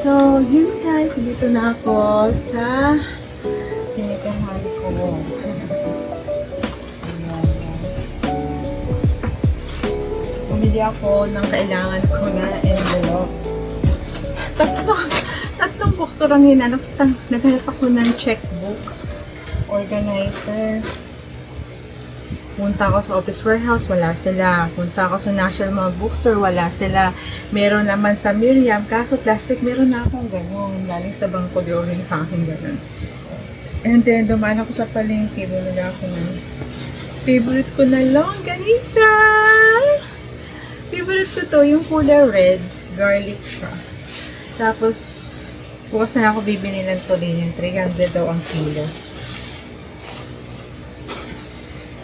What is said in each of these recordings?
So, yun guys, dito na ako sa tinitahan ko. Bumili ako ng kailangan ko na envelope. Tatlong bookstore ang hinanap. Naghanap ako ng checkbook, organizer. Punta ako sa Office Warehouse, wala sila. Punta ako sa National Mall Bookstore, wala sila. Meron naman sa Miriam, kaso plastic, meron na akong ganun. Galing sa bangko, di rin sa akin ganun. And then, dumaan ako sa palengke, bumili ako ng favorite ko na longganisa. Favorite ko to, yung kulay red, garlic siya. Tapos, bukas na ako bibili ng tolino, 300 daw ang kilo.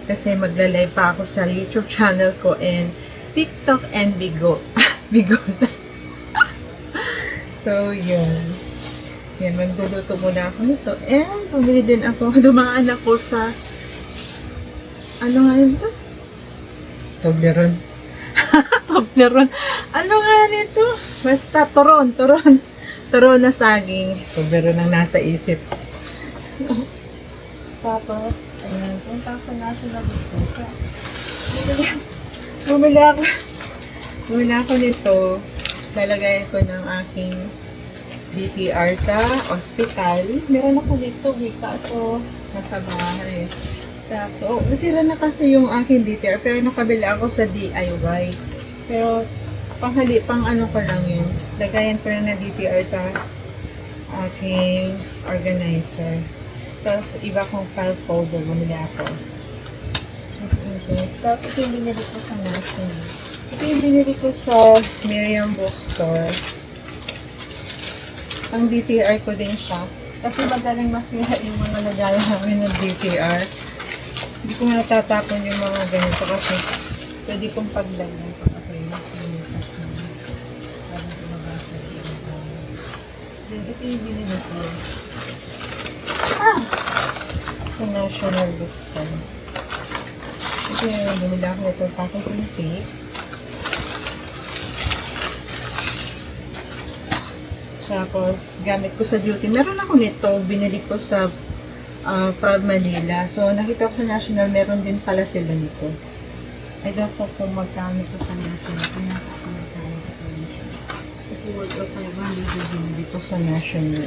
Kasi magla-live pa ako sa YouTube channel ko and TikTok and Bigo. Bigo na. So, yun. Yan, magluluto muna ako nito. And, bumili din ako. Dumaan ako sa ano nga yun to? Toblerone. Toblerone. Ano nga nito? Basta, turon. Turon na saging. Toblerone ang nasa isip. Tapos, ayan, punta sa National Bookstore. Bumili ako nito. Lalagayan ko ng aking DTR sa ospital. Meron ako dito, kaso nasa bahay. Tapos, nasira na kasi yung aking DTR, pero nakabila ako sa DIY. Pero, pang ano ko lang yun. Lagayan ko na DTR sa aking organizer. Tapos, iba kong file folder. Bumili ako. Tapos, ito yung binili ko sa National. Ito yung binili ko sa Miriam Bookstore. Pang DTR ko din siya. Kasi magaling masira yung mga lagayan namin ng DTR. Hindi ko natatapon yung mga ganito kasi pwede kong paglagyan. Then, ito yung binili ko. Sa National Bookstore. Ito yung bumili ako nito packaging tape. Tapos, gamit ko sa duty. Meron ako nito, binili ko sa Proud Manila. So, nakita ko sa National, meron din pala sila nito. I don't know kung magkano ko sa National. Kaya ako magkano ko sa National. Kasi worth of 500 binili ko sa National.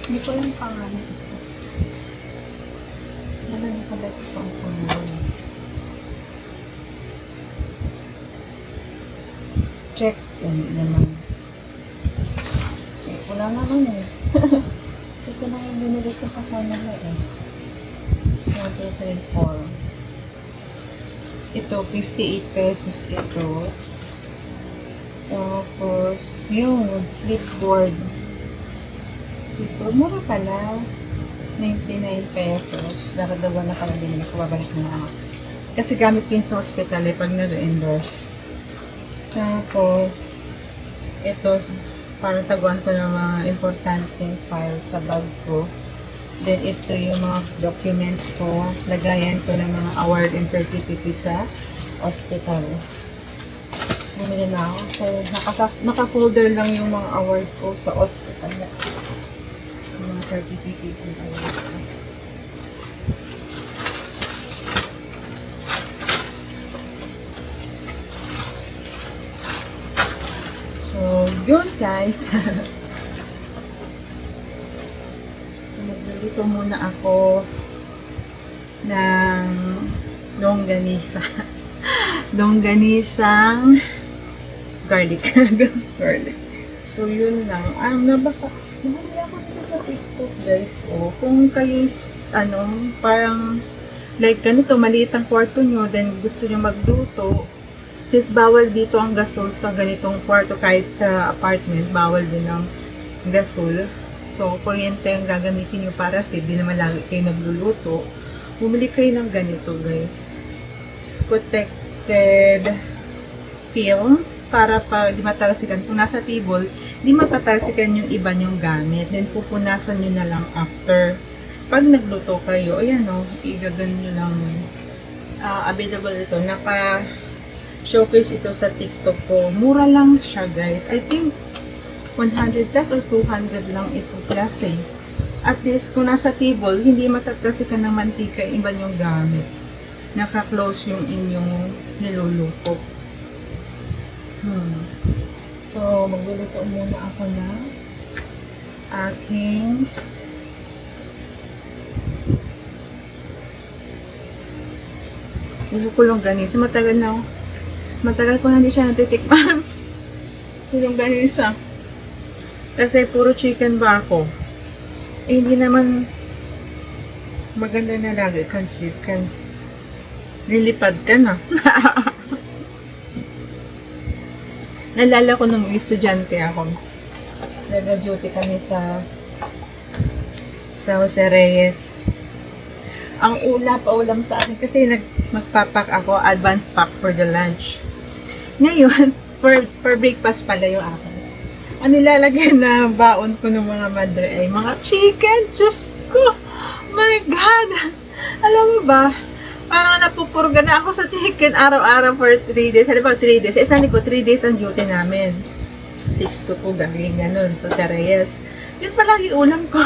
Hindi ko yung pangalan ito. Wala na pala ito ang pangalan. Check naman. Okay, wala naman eh. Ito na yung binili ko sa kanila eh. 1, 2, 3, 4. Ito, 58 pesos ito. Tapos, yung flipboard. Ito, mura pala. 99 pesos. Nakadawa na pala din. Nakababalik na ako. Kasi gamit din sa hospital eh, pag na-endorse. Tapos, ito, parang taguan ko ng mga importanteng file sa bag ko. Then, ito yung mga documents ko. Lagayan ko ng mga award and certificate sa hospital. Bumili na ako. So, naka-folder lang yung mga award ko sa hospital. Mga certificate ng award ko. So, yun guys. So, magluluto muna ako ng longganisa. Longganisang garlic. Garlic. So, yun lang. Nabili ako dito sa TikTok guys. O, kung kayo parang like ganito, maliit ang kwarto nyo, then gusto nyo magluto, since bawal dito ang gasol sa ganitong kwarto, kahit sa apartment, bawal din ang gasol. So, kuryente ang gagamitin nyo para safe, di naman lagi kayo nagluluto. Bumili kayo ng ganito, guys. Protected film, para pa di matalasikan. Kung nasa table, di matatalsikan yung iba nyong gamit. Then, pupunasan nyo na lang after. pag nagluto kayo, ayan o, igagan nyo lang. Available ito. Naka-showcase ito sa TikTok ko. Mura lang siya, guys. I think 100 plus or 200 lang ito plus eh. At least, kung nasa table, hindi matatrasikan ng mantika, iba yung gamit. Naka-close yung inyong niluluto. So, magluluto muna ako na aking kulong ganisa. Matagal ko na hindi siya natitikman. Kulong ganisa. Kasi puro chicken ba ako? Eh, hindi naman maganda na lagi kang chicken. Lilipad ka na. Nalala ko nung estudyante ako. Nag-duty kami sa Jose Reyes. Ang paulam sa akin kasi magpapak ako, advance pack for the lunch. Ngayon, for breakfast pala yung akin. Ang nilalagay na baon ko ng mga madre ay mga chicken. Diyos ko! My God! Alam mo ba? Parang napupurga na ako sa chicken araw-araw for 3 days. Halimbawa 3 days. Isang ko 3 days ang duty namin. 6 to 2 galing ganun. To sa Reyes. Yun palagi ulam ko.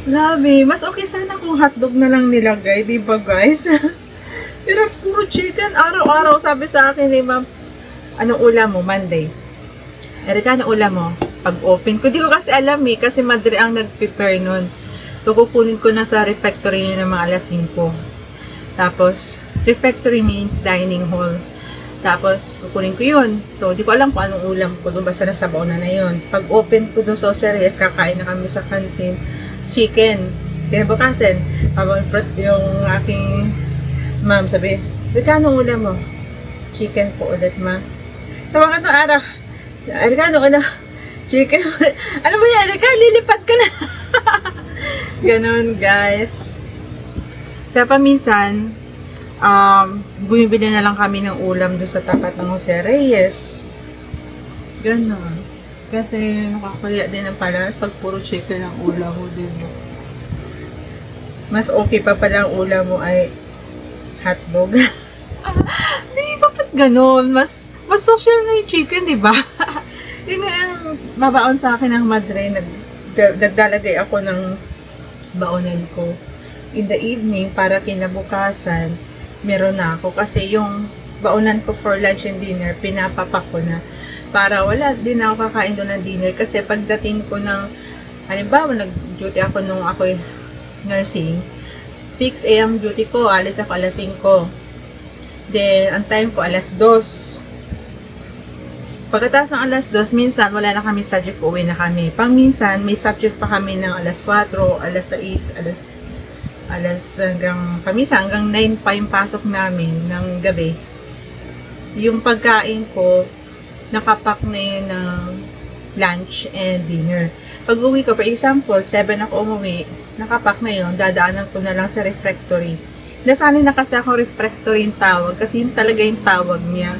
Grabe. Mas okay sana kung hotdog na lang nilagay. Diba guys? Pero puro chicken araw-araw. Sabi sa akin ni ma'am, anong ulam mo? Monday. Erika, anong ulam mo? Pag-open ko. Di ko kasi alam eh. Kasi madre ang nag-prepare nun. So, kukunin ko na sa refectory niya ng mga alas 5. Tapos, refectory means dining hall. Tapos, kukunin ko yun. So, di ko alam kung anong ulam ko. Doon basta nasabaw na yun. Pag open ko doon sa Ceres, kakain na kami sa canteen. Chicken. Kinabukasan, yung aking ma'am sabi, Rika, anong ulam mo? Chicken po ulit, ma. Tawag ka itong araw. Rika, anong ulam? Chicken. Ano ba yan? Rika, lilipad ka na. Ganon, guys. Kaya paminsan, bumibili na lang kami ng ulam doon sa tapat ng Jose Reyes. Ganon. Kasi nakakaya din ang pala pag puro chicken ang ulam mo, diba? Mas okay pa pala ang ulam mo ay hotdog. Di, bakit ganon? Mas social na yung chicken, diba? Yun nga ang mabaon sa akin ng madre. Nagdalagay ako ng baonan ko in the evening para kinabukasan meron na ako kasi yung baonan ko for lunch and dinner pinapapak ko na para wala din ako kakain doon ng dinner kasi pagdating ko ng halimbawa nag-duty ako nung ako nursing 6 AM duty ko, alis ako alas 5, then ang time ko alas 2. Pagkatapos ng alas 2, minsan wala na kami subject, uwi na kami. Pang minsan, may subject pa kami ng alas 4, alas 6, alas hanggang 9 pa yung pasok namin ng gabi. Yung pagkain ko, nakapack na yun ng lunch and dinner. Pag uwi ko, for example, 7 ako umuwi, nakapack na yun, dadaanan ko na lang sa refectory. Nasanay na kasi akong refectory yung tawag, kasi yun talaga yung tawag niya.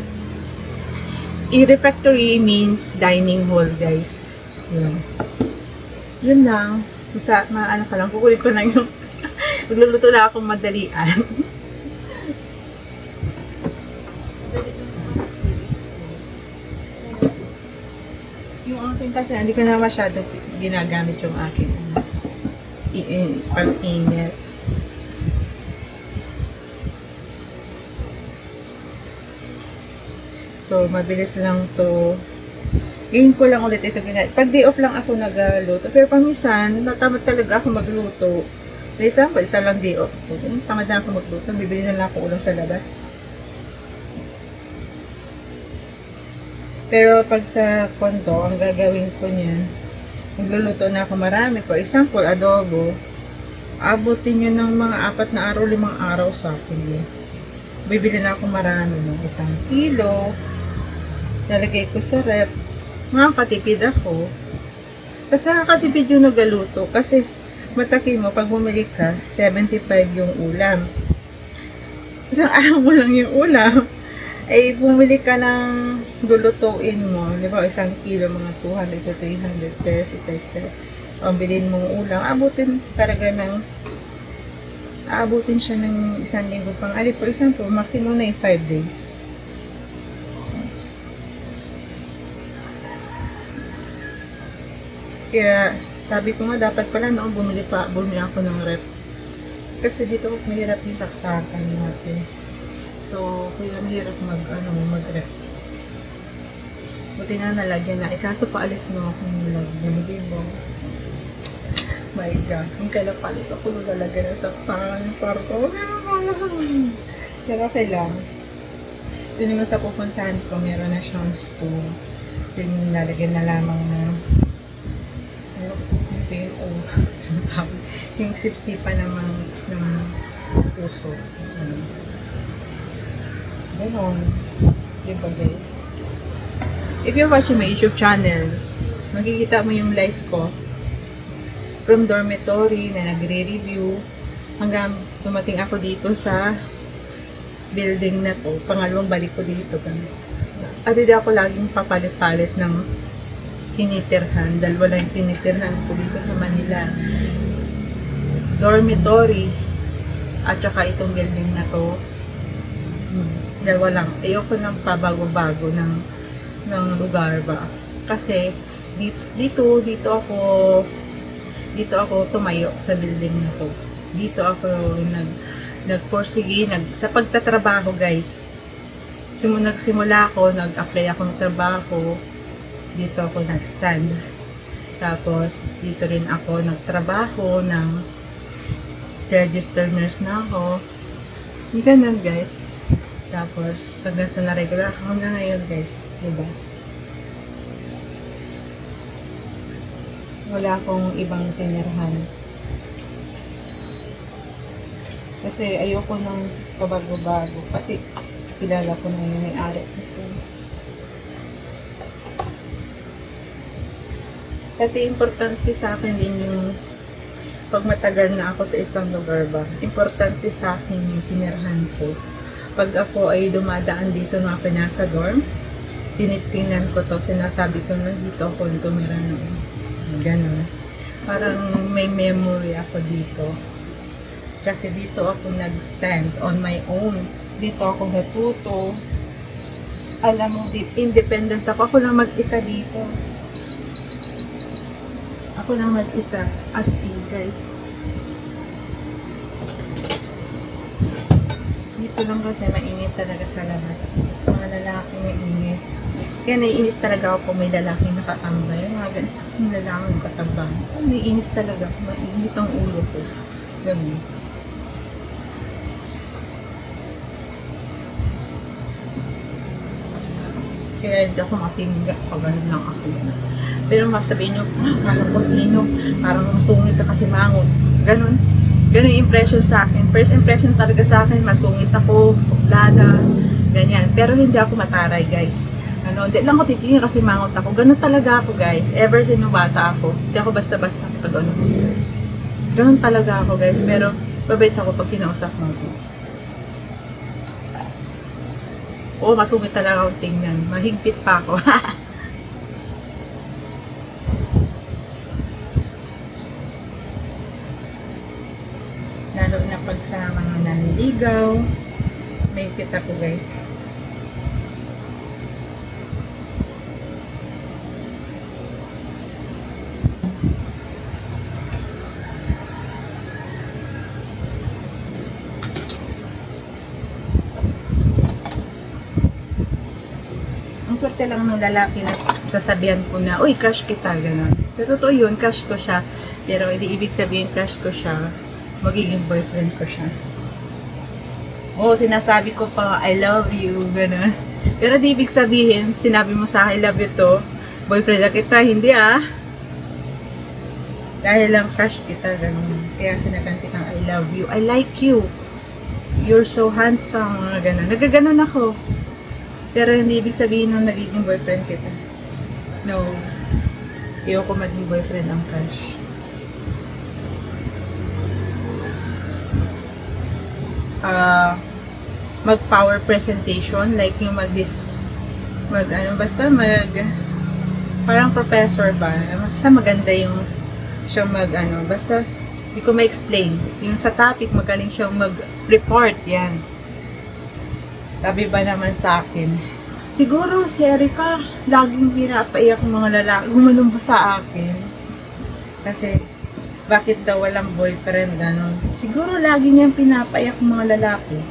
I-refectory means dining hall, guys. Yun lang. Ano ka lang, kukulit ko na yung magluluto na akong madalian. Yung akin kasi, hindi ko na masyado ginagamit yung akin. Pag-init. So, mabilis lang to. Ngayon ko lang ulit ito ginagawa. Pag day off lang ako nagluto. Pero paminsan, natamad talaga ako magluto. For example, isa lang day off. Tamad na ako magluto. Bibili na lang ako ulam sa labas. Pero pag sa kondo, ang gagawin ko niyan, magluluto na ako marami. For example, adobo. Abutin nyo ng mga 4 na araw, 5 araw sa akin. Yes. Bibili na ako marami ng 1 kilo. Nalagay ko sa rep. Makakatipid ako. Mas nakakatipid yung nagaluto kasi mataki mo, pag bumili ka, 75 yung ulam. Isang araw mo lang yung ulam. Ay, bumili ka ng lulutuin mo. Di ba, 1 kilo, mga 200 to 300 pesos. O bilhin mong ulam, aabutin siya ng 1,000 pang. For example, maximum na yung 5 days. Kaya, sabi ko nga, dapat pala noon bumili ako ng rep. Kasi dito, mahirap yung saksakan natin. So, kaya mahirap mag-rep. Buti na nalagyan na. Kaso paalis mo ako nilagyan. Hindi mo. My God. Ang kalapalit ako nalagyan na sa parko. Pero okay lang. Ito naman sa pupuntahan ko, meron na siyang stool. Then, nalagyan na lamang na yung sipsipa ng puso. Ganon. Diba guys? If you're watching my YouTube channel, makikita mo yung life ko from dormitory na nagre-review hanggang tumating ako dito sa building na to. Pangalawang balik ko dito guys. At hindi ako laging papalit-palit ng tinitirhan. Dalawa lang yung tinitirhan ko dito sa Manila. Dormitory at saka itong building na to. Dalawa lang. Ayoko nang pabago-bago ng lugar ba. Kasi dito ako tumayo sa building na to. Dito ako nagporsige sa pagtatrabaho guys. Nagsimula ako, nag-apply ako ng trabaho. Dito ako nag-stand. Tapos dito rin ako nagtrabaho ng registered nurse na ako. Ganun guys. Tapos hanggang sa na-regular ako hanggang ngayon guys. Diba? Wala akong ibang tinirhan. Kasi ayoko ng pabago-bago. Pati kilala ko na yung may-ari nito. Pati importante sa akin din yung pag matagal na ako sa isang lugar ba. Importante sa akin yung tinirhan ko. Pag ako ay dumadaan dito na ako nasa dorm, tinitingnan ko to, sinasabi ko na dito ako tumira noon. Ganun. Parang may memory ako dito. Kasi dito ako nag-stand on my own. Dito ako natuto. Alam mo, independent ako. Ako lang mag-isa dito. Ako lang mag-isa. As in, guys. Dito lang kasi mainit talaga sa labas. Mga lalaki mainit. Kaya naiinis talaga ako kung may lalaking nakatambay. Mga ganun lalaking nakatambay. Naiinis talaga. Mainit ang ulo ko. Ganun. Kaya hindi ako matingga pag ganun lang ako. Pero masabihin nyo, parang ko sino, parang masungit ka kasi mangot. Ganun. Ganun yung impression sa akin. First impression talaga sa akin, masungit ako, suklada, ganyan. Pero hindi ako mataray, guys. Hindi lang ako titingin kasi mangot ako. Ganun talaga ako, guys. Ever since bata ako. Hindi ako basta-basta pag ano. Ganun talaga ako, guys. Pero, babait ako pag kinausap mo ako. Oo, masungit talaga akong tingnan. Mahigpit pa ako. Lalo na pag sa mga nanligaw, mahigpit ako guys. Swerte lang ng lalaki na sasabihan ko na, uy, crush kita, gano'n. Pero totoo yun, crush ko siya. Pero hindi ibig sabihin crush ko siya, magiging boyfriend ko siya. Oo, sinasabi ko pa, I love you, gano'n. Pero di ibig sabihin, sinabi mo sa akin, I love you to, boyfriend na kita, hindi ah. Dahil lang crush kita, gano'n. Kaya sinabi kitang, I love you, I like you. You're so handsome, mga gano'n. Nagaganon ako. Pero hindi ibig sabihin nung nagiging boyfriend kita. No. Ayoko maging boyfriend ang crush. Mag-power presentation, like yung parang professor ba? Basta maganda yung siya basta hindi ko ma-explain. Yung sa topic, magaling siyang mag-report, yan. Sabi ba naman sa akin, siguro si Erica, laging pinapaiyak ng mga lalaki, gumanong ba sa akin? Kasi, bakit daw walang boyfriend, gano'n. Siguro lagi niyang pinapaiyak ng mga lalaki.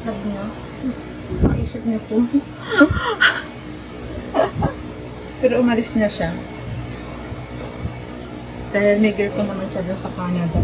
Sabi niya, paisip niya po. Pero umalis na siya. Dahil may girlfriend naman siya doon sa Canada.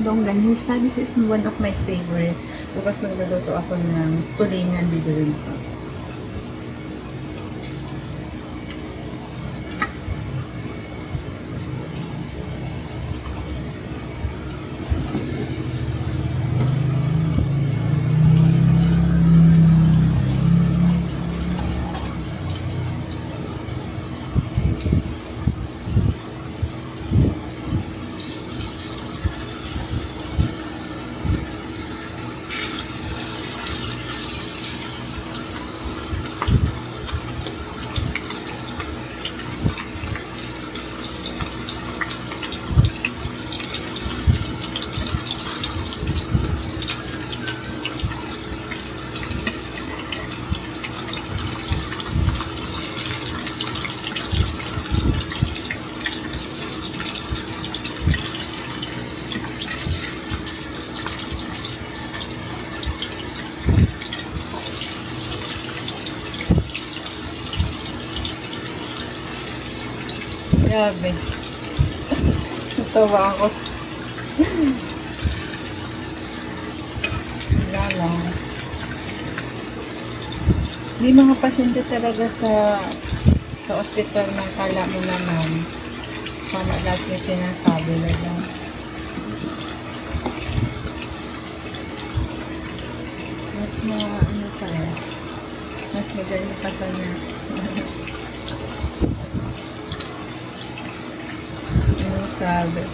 Longganisa. This is one of my favorite. Bukas magluluto ako ng tulingan bibirin ko. Grabe. Natawa ako. Wala lang. May mga pasyente talaga sa ospital ng kala mo naman. Sama lahat yung sinasabi nila. Mas mga tayo. Mas magaling pa sa nurse. Sabi.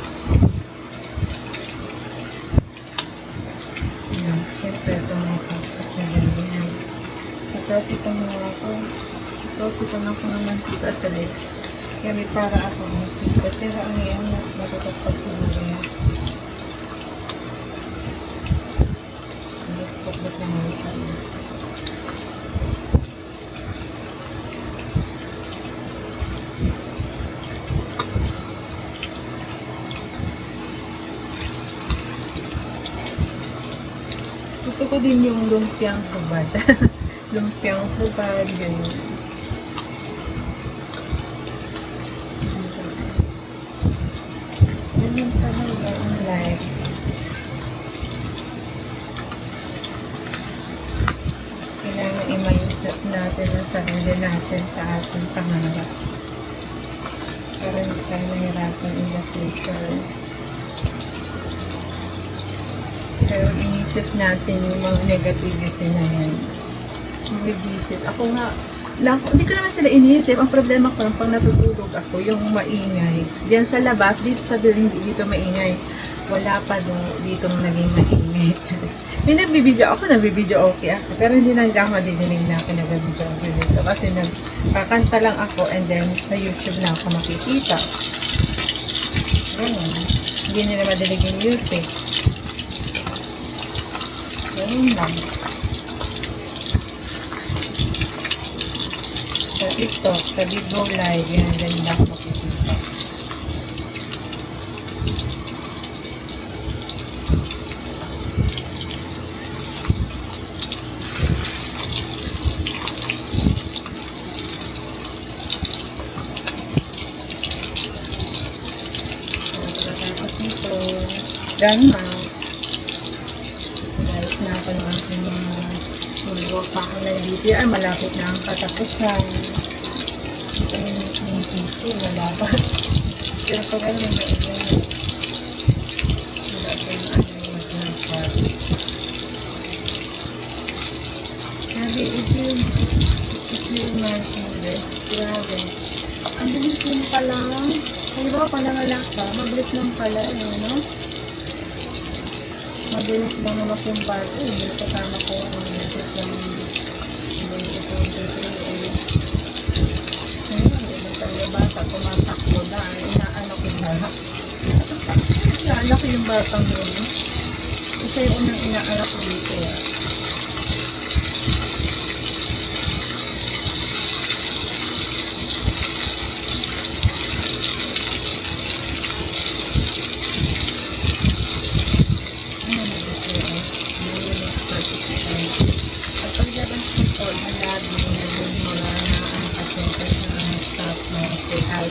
Siyempre, ito mga kapsat na ganyan. Kasasipan na ako. Kasasipan ako naman dito sa legs. Kaya may para ako makita. Pero ang iyan na matutupag sa mga. Pagkat na mga sabi. Gusto ko din yung lumpiang hubad. Lumpiang hubad, ganyan. Ganyan talaga ang life. Kailangan i-mindset natin ang sarili natin sa ating pangarap. Para hindi tayo nahirapan in the future. Pero inisip natin yung mga negativity na yan. Mag-visit. Ako nga, hindi ko naman sila inisip. Ang problema ko, pag natutulog ako, yung maingay. Diyan sa labas, dito sa building, dito maingay. Wala pa dito naging maingay. May nagbibideo ako, okay ako. Pero hindi na ako madidinig na ako nagbibideo ako dito. Kasi nagkakanta lang ako and then sa YouTube na ako makikita. Ganun. Hindi nila madinig yung music. Ganun lang. Sa TikTok, sa Bigo Live, yan, ganun lang makikita. Denmark. Guys, napanood ko yung mga mag-work pa ako na DTR. Malapit na ang katapusan. Ito yung PC, wala pa. Pero pag ano yung maigay, wala pa yung ano yung mag-work. Sabi, if you imagine this, grabe. Ang bilis lang pala. Kung ba panangalak ka, mabilis lang pala no? Mabilis lang naman yung bago. Hindi na kasama ko ang message lang. Hindi ko hindi na tayo bata. Tumatakbo na. Inaano ko na. Inaano ko yung batang yun. Isa yung unang inaanak ko dito.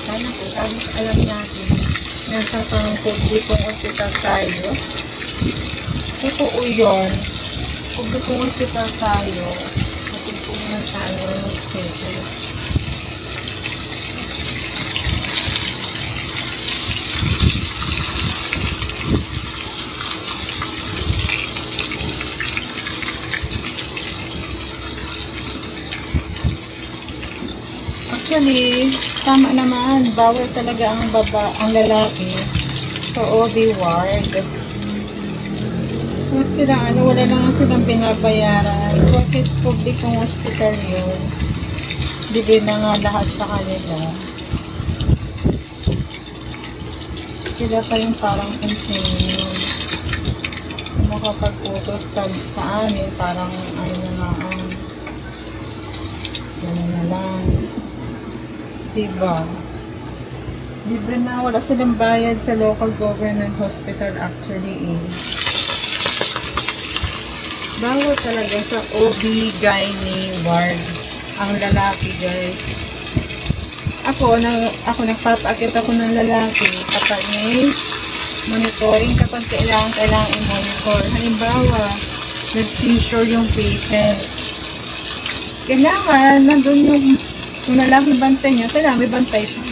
Sana po, alam natin nasa pang publikong hospital tayo. Totoo yun. Publikong hospital tayo. Publikong na tayo ng hospital. Actually, tama naman. Bawal talaga ang lalaki sa OB ward. Kasi wala lang silang binabayaran. Bakit publikong hospital yun? Bili na nga lahat sa kanila. Sila pa yung parang continue. Kung makapag-utos ka sa amin, parang ano na nga gano'n na lang. Diba? Libre na, wala silang bayad sa local government hospital actually Bawal talaga sa OB-GYN ward ang lalaki, guys. Ako nagpapakit ako ng lalaki kapag may monitoring, kapag kailangan i-monitor. Halimbawa, nag-seizure yung patient. Kailangan, nandun yung lalaki bantay niya, kailangan may bantay siya.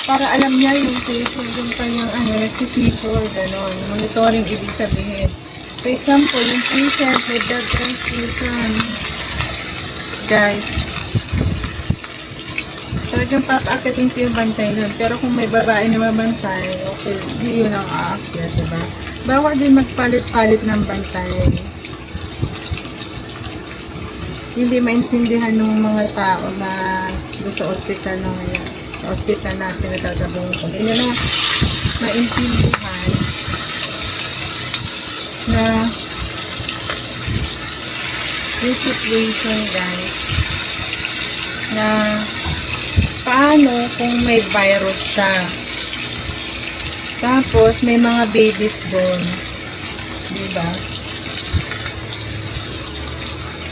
Para alam niya yung patient, yung kanyang nagsisipol, gano'n. Monitoring, ibig sabihin. For example, yung patient with blood transfusion. Guys, talagang papaakitin ko yung bantay nun. Pero kung may babae na mabantay, okay, di yun ang aakyat, diba? Bawal din magpalit-palit ng bantay. Hindi maintindihan ng mga tao na doon sa ospital natin natatabong ko. Hindi na maintindihan na yung situation, guys, na paano kung may virus siya. Tapos may mga babies doon. Diba?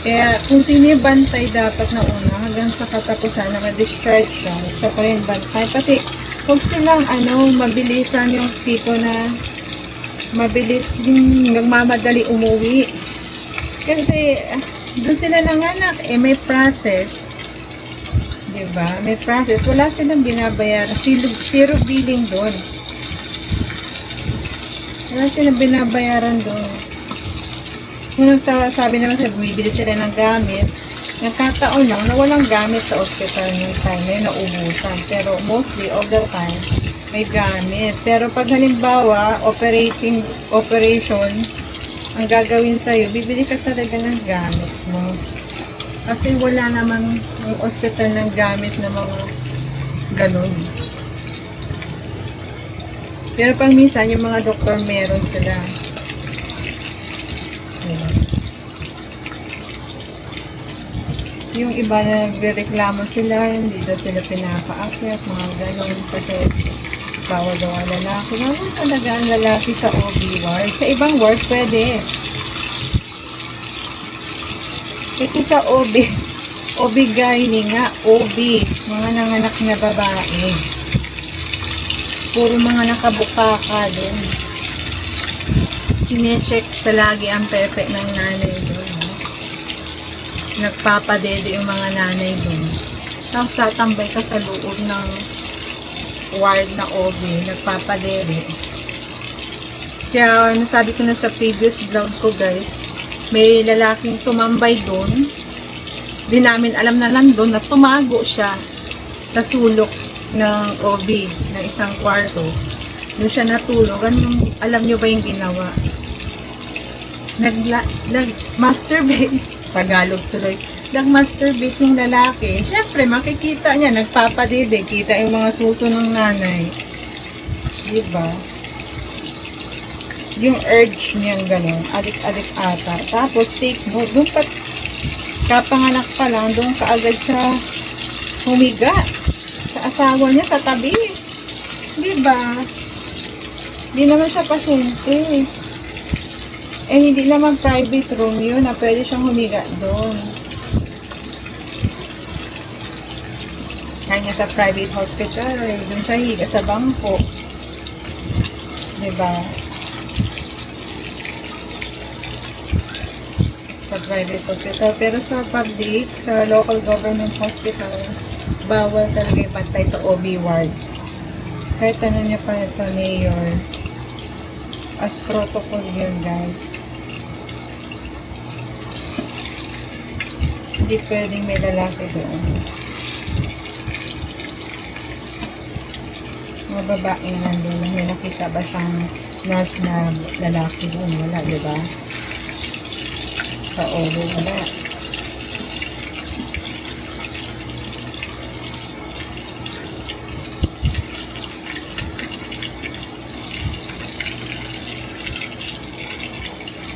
Kaya, kung sino yung bantay dapat na una, hanggang sa katapusan na ma-discharge siya, siya pa rin bantay. Pati, huwag silang, mabilisan yung tipo na mabilis yung nagmamadali umuwi. Kasi, doon sila nanganak, may process. Diba? May process. Wala silang binabayaran. Zero billing doon. Wala silang binabayaran doon. Kung sabi naman sa bumibili sila ng gamit, nagkataon lang na walang gamit sa hospital yung time na naubusan. Pero mostly all the time, may gamit. Pero pag halimbawa, operation, ang gagawin sa'yo, bibili ka talaga ng gamit mo. Kasi wala namang yung hospital ng gamit na mga ganun. Pero pag minsan, yung mga doktor meron sila. Yung iba na nagreklamo sila, hindi daw sila pinapaakyat, mga ganun, kasi bawal daw ang lalaki. Bawal talaga ang lalaki sa OB ward. Sa ibang ward, pwede. Kasi sa OB-GYN nga, OB, mga nanganak na babae. Puro mga nakabukaka din. Sinecheck palagi ang pepe ng nanay doon. Nagpapadede yung mga nanay doon. Tapos tatambay ka sa loob ng ward na OB. Nagpapadede. Kaya nasabi ko na sa previous vlog ko guys, may lalaking tumambay doon. Di namin alam na nandun na tumago siya sa sulok ng OB ng isang kwarto. Doon siya natulog. Alam nyo ba yung ginawa? Nag-masturbate. Tagalog tuloy. Nag-masturbate yung lalaki. Siyempre, makikita niya. Nagpapadede. Kita yung mga suso ng nanay. Diba? Yung urge niyang gano'n. Adik-adik ata. Tapos, take note. Doon pa, kapanganak pa lang, doon kaagad siya humiga. Sa asawa niya, sa tabi. Diba? Hindi naman siya pasyente. Eh, hindi naman private room yun na pwede siyang humiga doon. Kaya sa private hospital, eh, doon siya higa sa bangko. Diba? Sa private hospital. Pero sa public, sa local government hospital, bawal talaga yung pantay sa OB ward. Kahit ano niya pa sa mayor. As protocol yun, guys. Hindi pwedeng may lalaki doon. Mga babae nandun. May nakita ba siyang nurse na lalaki doon? Wala, diba? Sa OB, wala.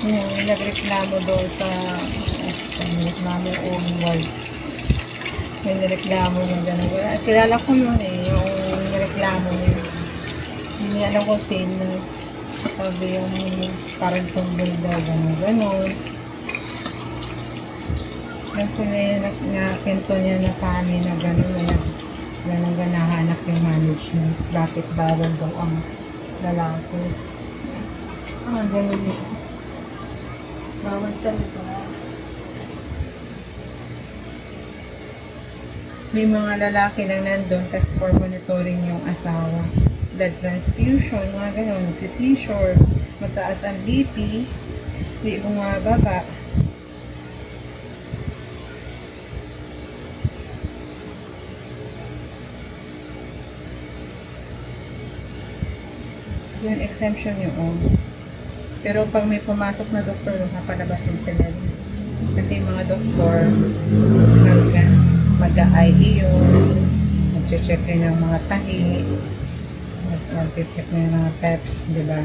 Yung nagreklamo doon sa nagreklamo OB ward. May nireklamo ng gano'n. Kilala ko yun eh, yung nireklamo niya. Hindi alam ko sino. Sabi yung parang tumbol daw, gano'n. Nakento niya na sa amin na gano'n na nahanap yung management. Bakit bawal daw ang lalaki. Gano'n yun. Bawal talaga. May mga lalaki lang nandun kasi for monitoring yung asawa. Blood transfusion, mga gano'n. Seizure, mataas ang BP, hindi bumababa. Yung exemption yung pero pag may pumasok na doktor, napalabasin sila. Kasi yung mga doktor, mag-IEO, mag-check rin ng mga tahi, mag-check rin ng mga PEPs, di ba?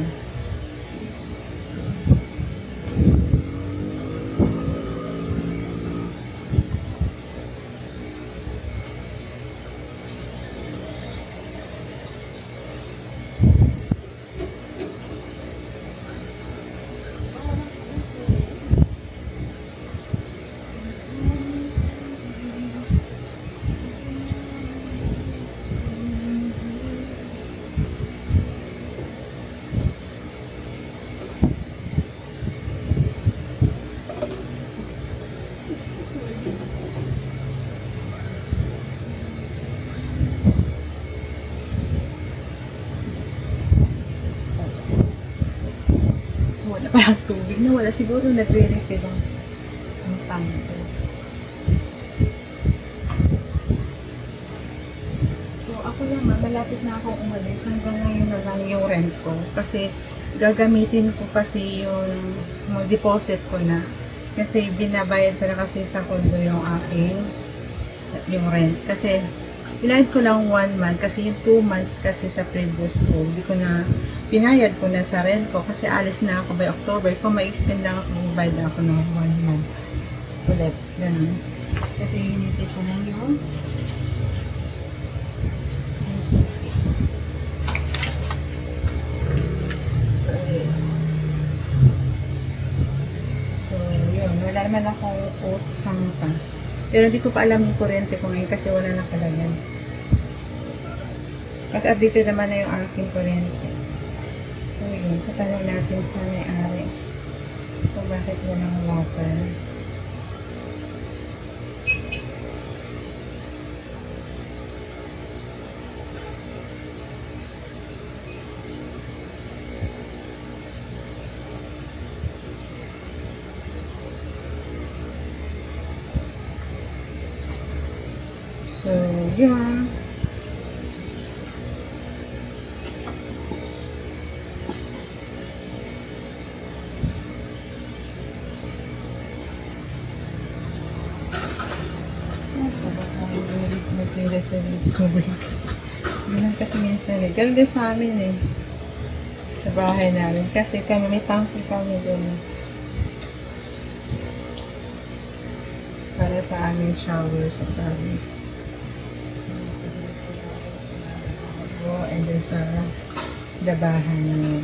Wala parang tubig na wala. Siguro nagre-refill ang tank ko. So, ako naman, malapit na akong umalis. Hanggang ngayon na lang yung rent ko. Kasi, gagamitin ko kasi yung deposit ko na. Kasi, binabayad ko na kasi sa condo yung aking yung rent. Kasi, pinayad ko lang 1 month kasi yung 2 months kasi sa previous ko, hindi ko na, pinayad ko na sa rent ko kasi alis na ako by October. Kung ma-extend lang ako, bayad ako ng 1 month. Ulit, ganun. Kasi unity ko na yun. So, yun. Wala naman akong oats pa. Pero hindi ko pa alam yung kuryente ko ngayon kasi wala nakalagyan. Kasi updated naman na yung aking kuryente. So, So, yun. Patanong natin sa may-ari kung bakit walang water. So, yeah. Ganun kasi minsan eh. Ganun din sa amin eh. Sa bahay namin. Kasi kami may tangki kami doon. Para sa aming shower sa province. And then sa labahan namin.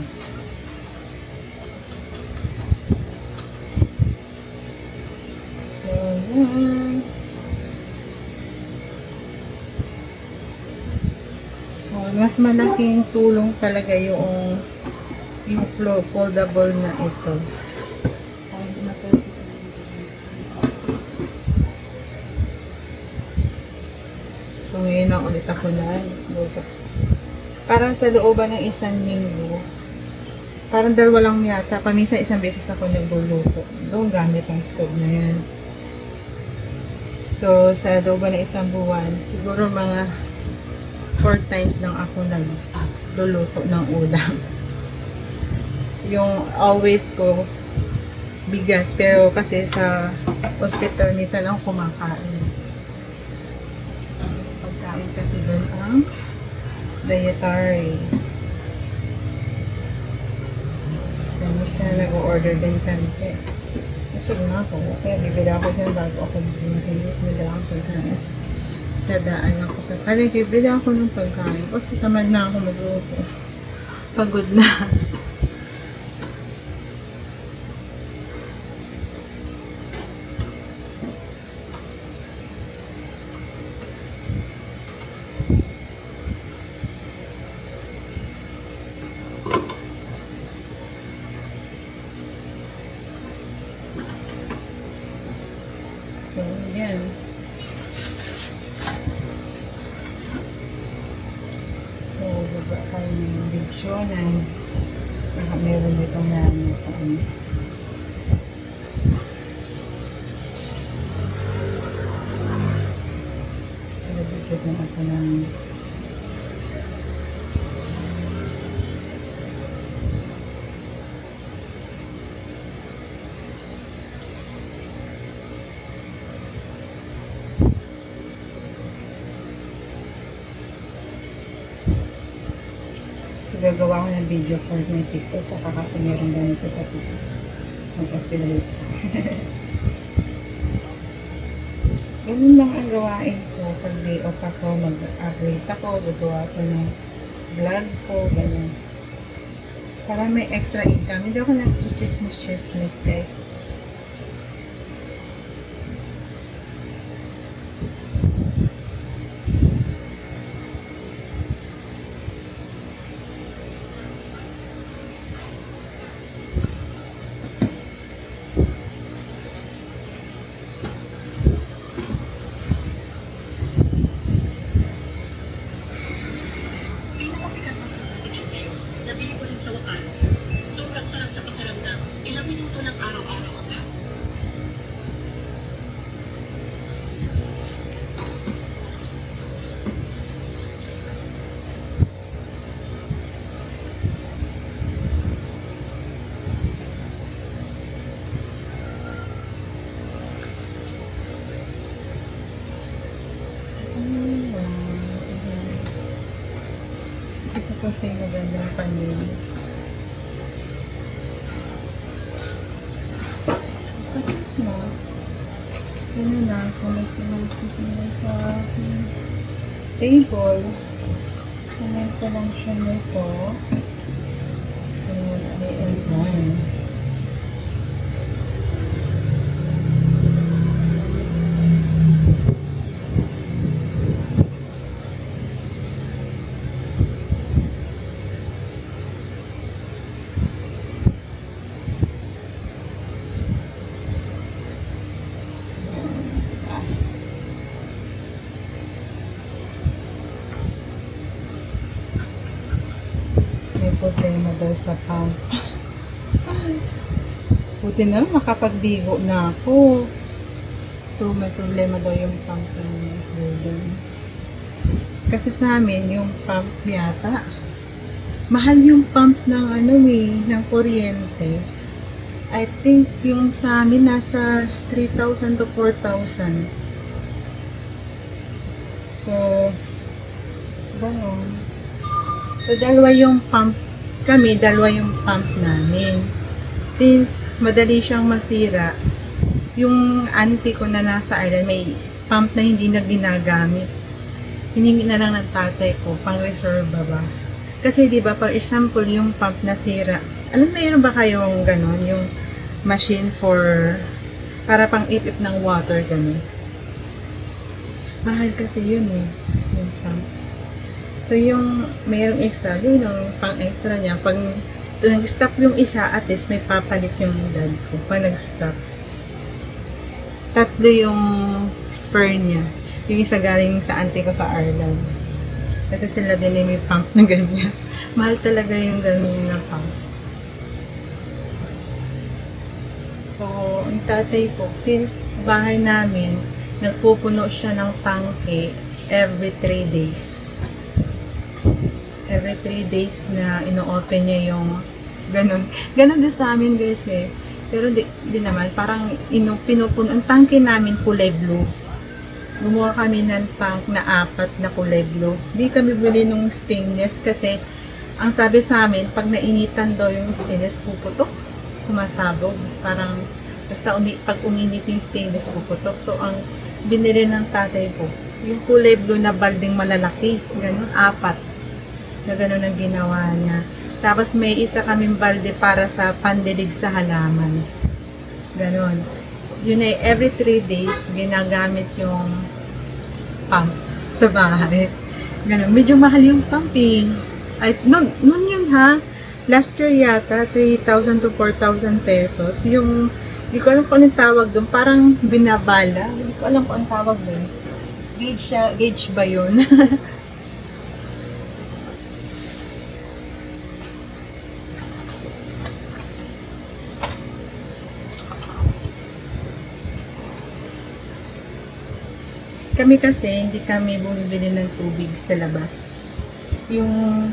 So, yan. Mas malaking tulong talaga yung foldable na ito. So, ngayon na ulit ako na. Parang sa looban ng isang linggo, parang dalawa lang yata. Paminsan isang beses ako nagluluto. Doon gamit ang stove na yan. So, sa looban ng isang buwan, siguro mga 4 times lang ako nagluluto ng ulam. Yung always ko bigas, pero kasi sa hospital minsan ako kumakain. Pagkain kasi doon ang dietary. Kaya siya nag-order din kami. Gusto na ako. Kaya bibili ako dyan bago ako bibili. Bibili ako pagkain. Dadaan ako sa palengke. Bibili ako ng pagkain. Kasi tamad na ako magluto. Pagod na. So, yan. So, baba kayo ng video na baka meron ditong namin sa ano. Pero video na ako namin. So, gagawa ko ng video for my TikTok. Kasi meron ganito sa TikTok. Mag-affiliate. Ganun lang ang gawain ko. Pag day off ako, mag-update ako. Gagawa ko ng vlog ko. Ganun. Para may extra income. Hindi ako nag-chismis guys. Nabili ko rin sa wakas. Sobrang sarap sa pakiramdam. Ilang minuto lang araw-araw agad. Ito kasi magandang panlinis. Tapos mo, yun na, kung may pinusip nila sa table, sanay ko lang siya nito. Ayan. problema daw sa pump. Buti na lang makapagdigo na ako. So, may problema daw yung pump ng building. Kasi sa amin, yung pump yata, mahal yung pump ng ng kuryente. I think yung sa amin nasa 3,000 to 4,000. So, gano'n. So, dalawa yung pump namin. Since madali siyang masira, yung auntie ko na nasa Ireland may pump na hindi na ginagamit. Hiningi na lang ng tatay ko, pang reserva ba. Kasi di ba, for example, yung pump na sira, mayroon ba kayong ganon, yung machine para pang ipip ng water, ganon. Mahal kasi yun yung pump. So, yung mayroong isa, yun yung pang extra niya. Pag nag-stop yung isa, at least may papalit yung dad ko. Pag nag-stop. 3 yung spare niya. Yung isa galing sa auntie ko sa Ireland. Kasi sila din may pump na ganyan. Mahal talaga yung ganyan na pump. So, ang tatay ko, since bahay namin, nagpupuno siya ng tangke every 3 days. Every 3 days na ino-open niya yung ganun. Ganun din sa amin guys eh. Pero di naman, parang pinupuno. Ang tangke namin kulay blue. Gumawa kami ng tank na 4 na kulay blue. Di kami bili nung stainless kasi ang sabi sa amin, pag nainitan daw yung stainless, puputok. Sumasabog. Parang basta pag uminit yung stainless, puputok. So, ang binili ng tatay ko, yung kulay blue na balding malalaki. Ganun, 4. Na ganun ang ginawa niya. Tapos may isa kaming balde para sa pandilig sa halaman. Ganon. Yun ay every 3 days ginagamit yung pump sa bahay. Ganon. Medyo mahal yung pumping. Ay, nun yun ha. Last year yata, 3,000 to 4,000 pesos. Yung, hindi ko alam kung anong tawag doon. Parang binabala. Hindi ko alam kung anong tawag doon. Gauge ba yun? Kami kasi, hindi kami bumibili ng tubig sa labas. Yung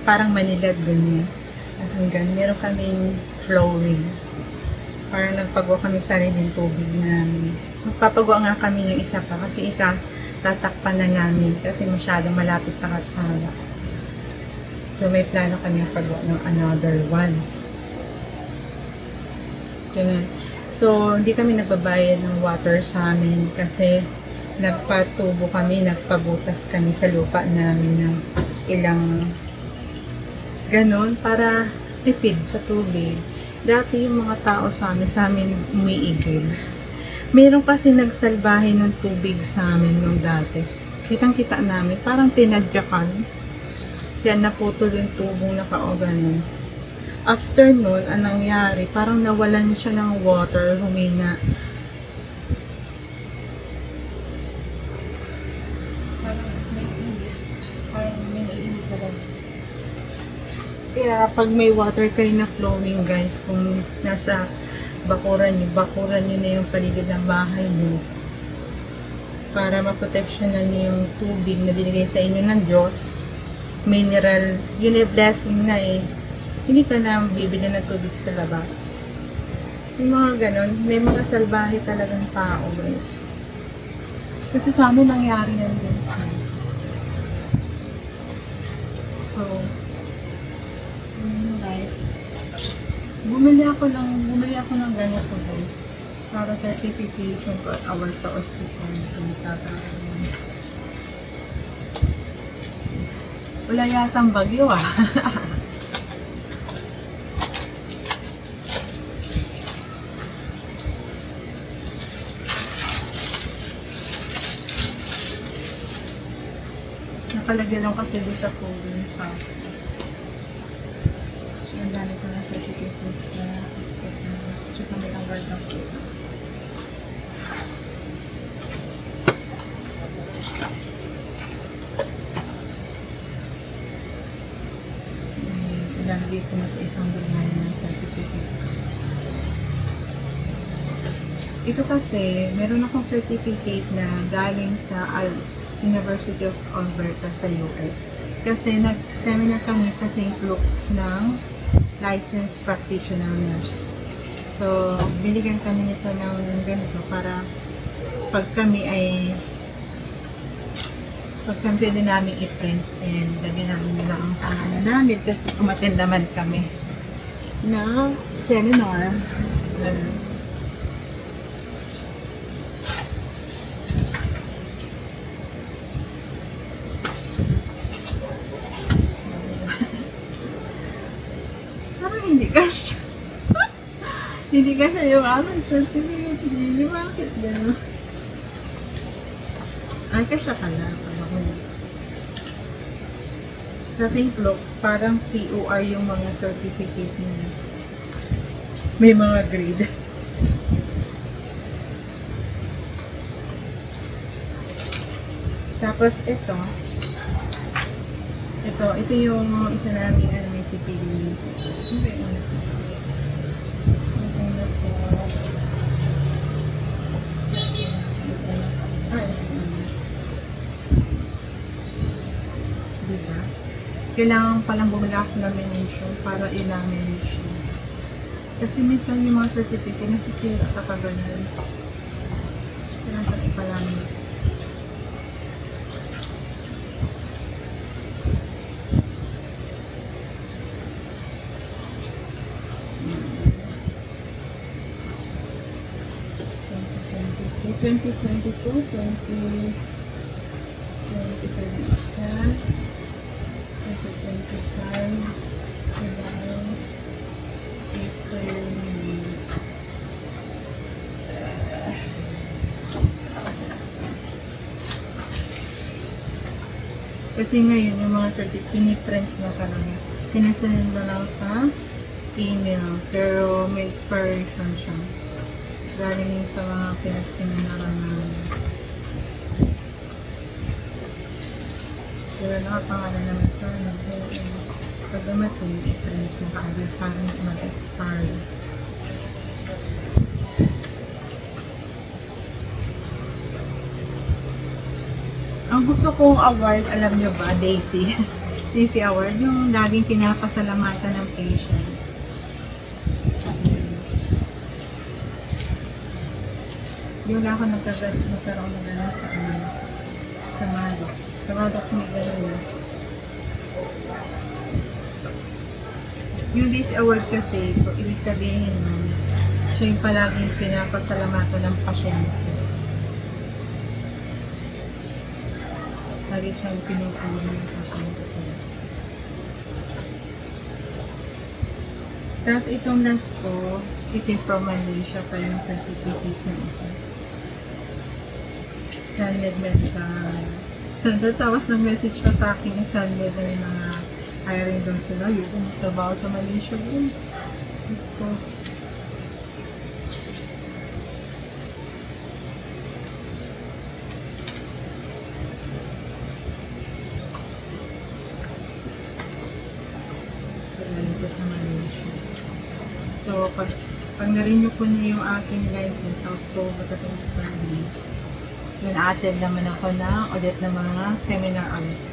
parang Manilad ganyan. Hanggang meron kaming flowing. Parang nagpagawa kami sariling tubig namin. Magpapagawa nga kami ng isa pa kasi isa tatakpan na namin kasi masyadong malapit sa kalsada. So may plano kami pagawa ng another one. Ganyan. So hindi kami nagbabayad ng water sa amin kasi nagpatubo kami, nagpabutas kami sa lupa namin ng ilang ganon para tipid sa tubig. Dati yung mga tao sa amin umiigil. Meron kasi nagsalbahe ng tubig sa amin nung dati. Kitang-kita namin, parang tinadyakan. Yan, naputol yung tubong nakao ganon. After nun, anong nangyari? Parang nawalan siya ng water, humina. Kaya pag may water kayo na flowing guys, kung nasa bakuran nyo na yung paligid ng bahay nyo para maproteksyonan nyo yung tubig na binigay sa inyo ng Diyos, mineral, yun ay blessing na eh. Hindi ka na bibili ng tubig sa labas. Yung mga ganon, may mga salbahe talagang tao guys. Kasi sa amin nangyari yan guys. So, bumili ako ng ganito guys para certification ko at award sa hospital. Wala yatang bagyo ah. Nakalagay lang kasi doon sa phone sa ang dami ko ng certificates na tsaka may award na po. ko na sa isang bagay ng certificate. Ito kasi, meron akong certificate na galing sa University of Alberta sa US. Kasi nag-seminar kami sa St. Luke's ng licensed practitioner nurse. So, binigyan kami nito ng ganito para pag kami pwede namin i-print and lagyan namin nila ang pangalan namin kasi umattend naman kami na seminar. Parang hindi kasya. Hindi kasya yung aming certificate. Hindi bakit gano'n? Ay, kasya ka na. Sa St. Luke's, parang POR yung mga certificate nila. May mga grade. Tapos ito yung isa namin may CPD. Diba? Kailangan palang bumili ako ng lamination para i-lamination. Kasi minsan yung mga certificate nasisira sa kaganyan. Kailangan ipalaminate. Kasi ngayon, yung mga certificate, piniprint na talaga. Sinasend na lang sa email. Pero may expiration siya. Galing sa mga pinagseminaran namin. Pero nakapangalan naman sa ano. Pag dumating, i-print mo kaagad para mag-expire. Ang gusto kong award, alam nyo ba, Daisy? Daisy Award, yung laging pinapasalamatan ng patient. Yung wala ako nagkaroon na gano'n sa Maddox. Sa Maddox may gano'n. Yung Daisy Award kasi, ibig sabihin nun, siya yung palaging pinapasalamatan ng pasyente. Lagi siyang pinupuli ng pasyente. Tapos itong last ko, ito from Malaysia pa yung certificate na ito. Sunmed Medical. Tapos nag-message pa sa akin yung Sunmed na yung mga hiring doon sila. Yung trabaho sa Malaysia doon. Gusto. Sa Malaysia. So, pag na-renew ko niya yung aking license sa October kasi study, yun, attend naman ako na ulit ng mga seminar ulit.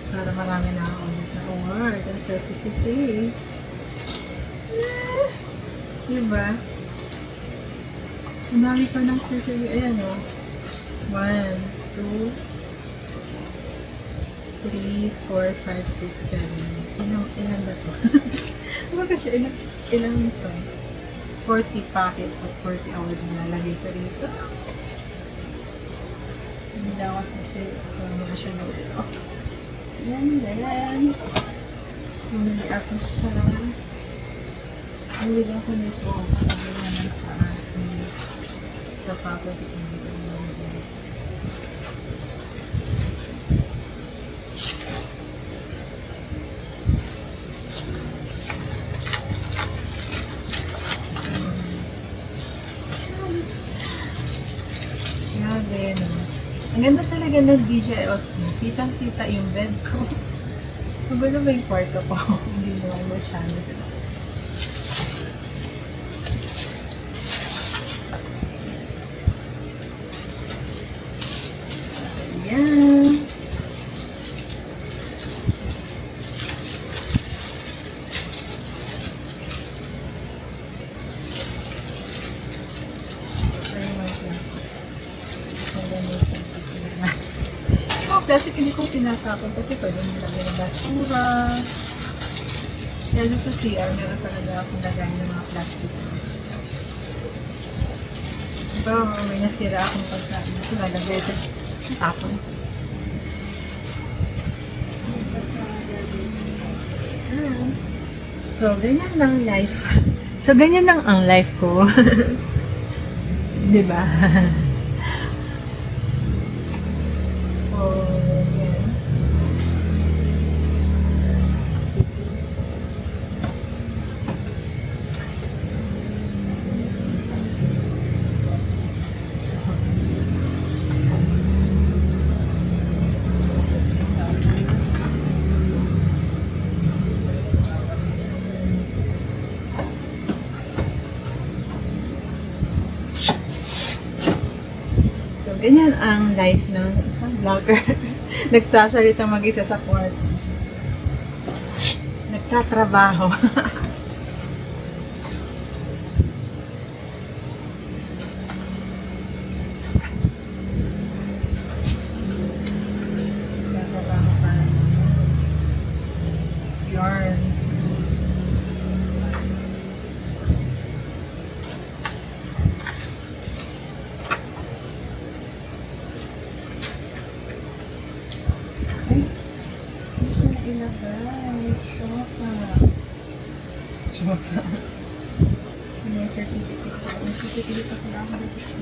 Para marami na ako ulit na award and certificate. Diba? Ang dami ko ng certificate. Ayan o. 1, 2, 3, 4, 5, 6, 7. Ilan ba ito? Ano ba siya? Ilan ito? 40 packets of 40 hours na nalagay ko rito. Hindi daw ako sa mga siya na ulit. Yan. Bumili ako bumili ako nito. Bumili naman sa akin. Sa faculty. Ang ganda talaga ng DJI Osmo. Kitang-kita yung bed ko. Magulo ba yung kwarto ko? Hindi naman masyado. Ayan. Ayun, mga plastic. Ayan, may plastic. Oh, plastic hindi ko pinasapon kasi pwede nilagay ng basura. Kaya doon sa CR, meron talaga akong lagay ng mga plastic. Diba, may nasira akong pagkain. Ito, lalagay ito. Tapon. So, ganyan lang life. So, ganyan lang ang life ko. Diba? So, yan. So, ganyan ang life ng isang vlogger. Nagsasalita mag-isa sa kwarto. Nagtatrabaho. Nagtatrabaho pa. Yarn. Ay, hindi siya nailagay. Shoka. Shoka. May certificate ko. May certificate ko lang ako dito.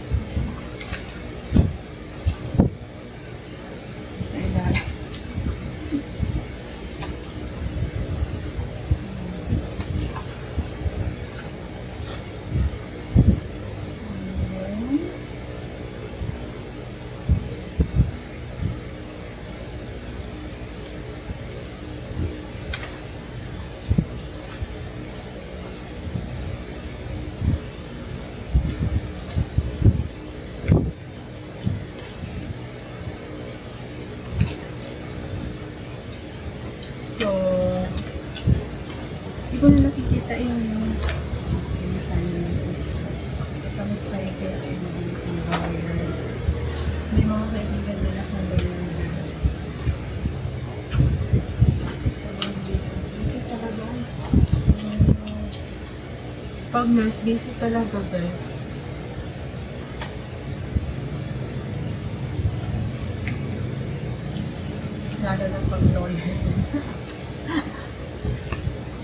Sa ilalim. Ayan. So, hindi ko na nakikita yung kamusta yung kaya yung buyer. May mga kaibigan nila kung ganyan guys. Busy talaga. Pag nurse, busy talaga guys. Lalo na pag lawyer.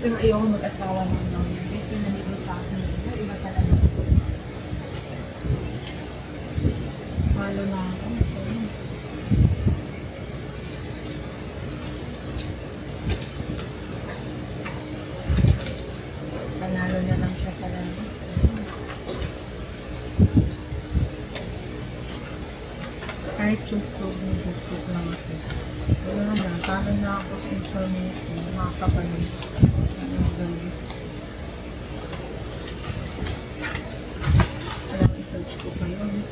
Pero ayoko mag-asawa ng lawyer. Kasi nalito sa akin. Iba talaga. Malo na ako. Panalo na lang siya pala. Kahit chuk-chuk, chuk-chuk lang ako. Wala na, talo na ako sa information. Makakapalit. Alam, i-search ko pa yun.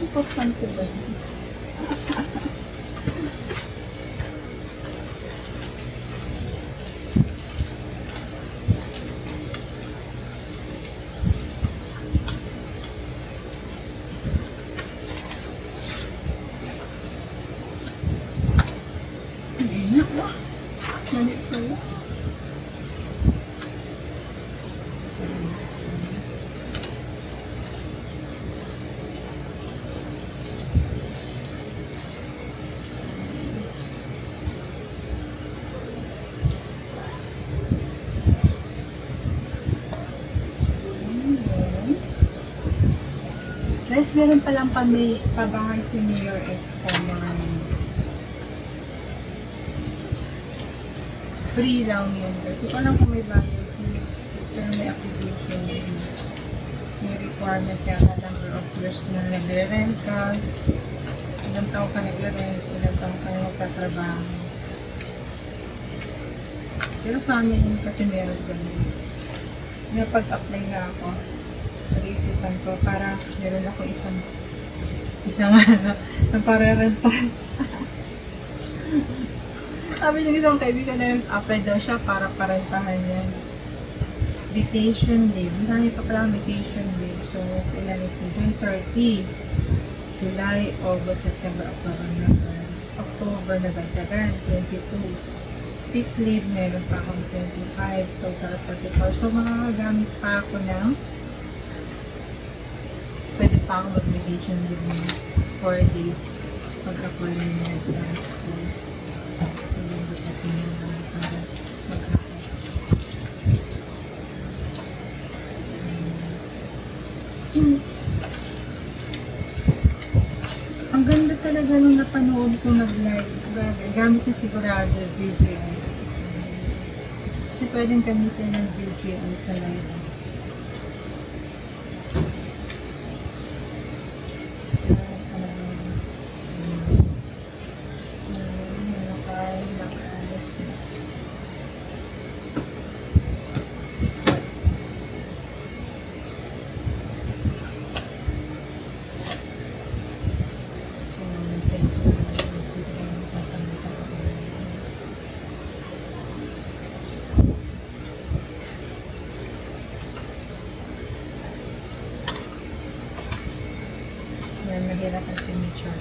Importante ba yun? Hindi na. Mali pala. Guys, meron palang pabangay si Mayor Esco mga free lang yun. Guys, ito lang kung may bayad. Pero may application yun. May requirement kaya na number of years na nagre-rent ka. Ilang taon ka nagre-rent, ilang taon ka magtatrabaho. Pero sa amin kasi meron ganun. Napag-apply na ako. Naisipan ko para meron ako isang ano, na parerenta. Sabi ng isang kaibigan na yung apply daw siya para parentahan yan. Vacation leave. Marami pa pala vacation leave. So, kailan ito? June 30. July, August, September, October, November. October na dagdagan, 22. Sick leave, meron pa akong 25. Total 44. So, makakagamit pa ako ng pwede pa ako mag-vacation leave na 4 days pag-apply na advance ko. So, yun ba ito yung para mag-apply. Ang ganda talaga nung napanood ko nag-live. Gamit ko sigurado VGI. Kasi pwedeng gamitin ng VGI sa live. Yan, mahirap ang signature.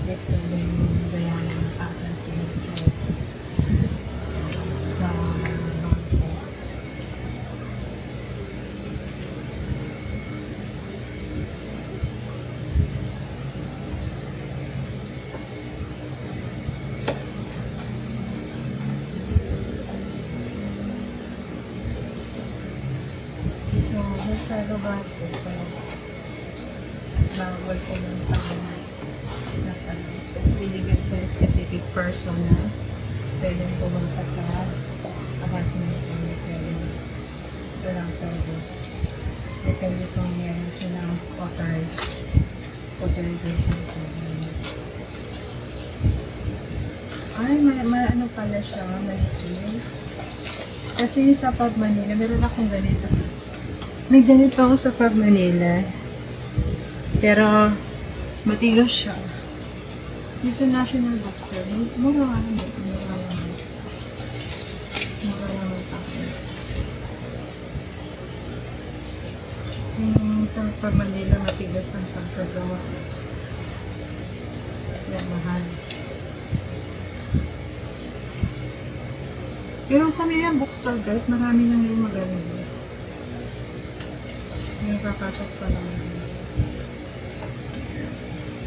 Ito yung bayanan ng aking signature sa bangko. So, basta lugar ko, bawal ko yung tao na binigyan ko yung specific person na pwedeng pumunta sa apartment ko. Ito lang pwede. Depende kung meron silang authorization ko. Ay, ano pala siya, malipis. Kasi sa Pag Manila, meron akong ganito. May ganito ako sa Pag Manila. Pero, matigas siya. Dito sa National Bookstore, mura nga naman. Mura naman ako. Sa Pag Manila, matigas ang pagkagawa. Kaya mahal. Pero sa Miriam Bookstore, guys, marami nang yung maganda. Yung kakasok pa naman.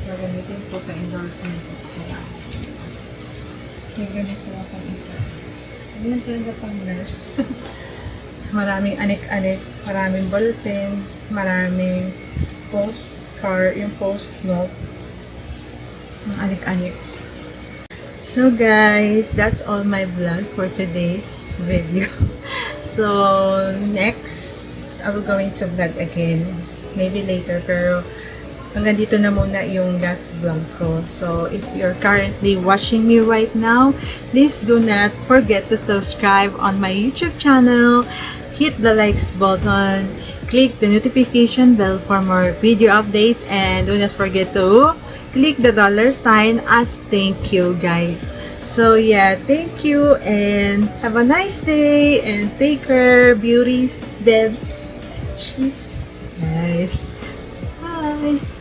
Gagamitin po sa endorsement ko. Kasi ganito akong isa. Hindi lang talaga pang nurse. Maraming anik-anik, maraming ballpen, maraming postcard, yung post note. Ang anik-anik. So guys, that's all my vlog for today's video. So next, I will going to vlog again. Maybe later, pero hanggang dito na muna yung last vlog ko. So if you're currently watching me right now, please do not forget to subscribe on my YouTube channel. Hit the likes button. Click the notification bell for more video updates. And do not forget to click the $sign as thank you, guys. So yeah, thank you and have a nice day and take care, beauties, bebs, she's nice. Bye.